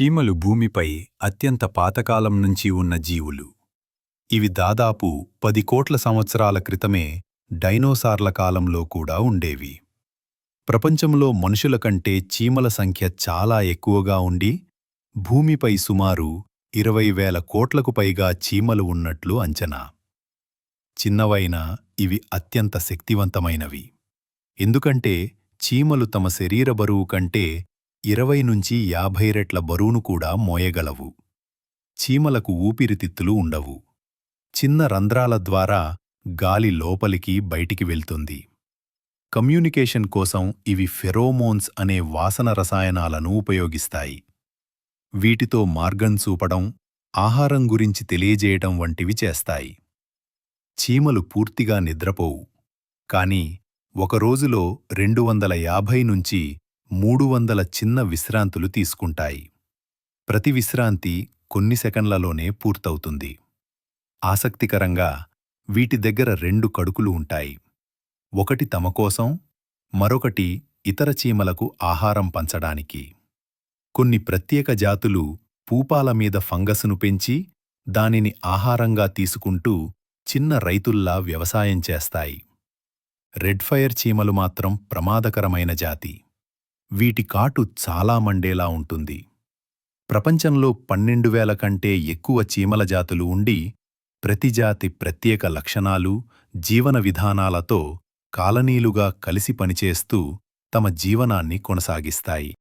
చీమలు భూమిపై అత్యంత పాతకాలం నుంచి ఉన్న జీవులు. ఇవి దాదాపు 10 కోట్ల సంవత్సరాల క్రితమే డైనోసార్ల కాలంలో కూడా ఉండేవి. ప్రపంచంలో మనుషుల కంటే చీమల సంఖ్య చాలా ఎక్కువగా ఉండి, భూమిపై సుమారు 20,000 కోట్లకు పైగా చీమలు ఉన్నట్లు అంచనా. చిన్నవైనా ఇవి అత్యంత శక్తివంతమైనవి. ఎందుకంటే చీమలు తమ శరీర బరువు కంటే 20 నుంచి 50 రెట్ల బరువును కూడా మోయగలవు. చీమలకు ఊపిరితిత్తులు ఉండవు. చిన్న రంధ్రాల ద్వారా గాలి లోపలికి బయటికి వెళ్తుంది. కమ్యూనికేషన్ కోసం ఇవి ఫెరోమోన్స్ అనే వాసన రసాయనాలను ఉపయోగిస్తాయి. వీటితో మార్గం చూపడం, ఆహారం గురించి తెలియజేయడం వంటివి చేస్తాయి. చీమలు పూర్తిగా నిద్రపోవు. కానీ ఒక రోజులో 250 నుంచి 300 చిన్న విశ్రాంతులు తీసుకుంటాయి. ప్రతి విశ్రాంతి కొన్ని సెకన్లలోనే పూర్తవుతుంది. ఆసక్తికరంగా వీటి దగ్గర 2 కడుపులు ఉంటాయి. ఒకటి తమ కోసం, మరొకటి ఇతర చీమలకు ఆహారం పంచడానికి. కొన్ని ప్రత్యేక జాతులు పూపాల మీద ఫంగస్ను పెంచి దానిని ఆహారంగా తీసుకుంటూ చిన్న రైతుల్లా వ్యవసాయం చేస్తాయి. రెడ్ ఫైర్ చీమలు మాత్రం ప్రమాదకరమైన జాతి. వీటి కాటు చాలా మండేలా ఉంటుంది. ప్రపంచంలో 12,000 కంటే ఎక్కువ చీమల జాతులు ఉండి, ప్రతి జాతి ప్రత్యేక లక్షణాలు, జీవన విధానాలతో కాలనీలుగా కలిసి పనిచేస్తూ తమ జీవనాన్ని కొనసాగిస్తాయి.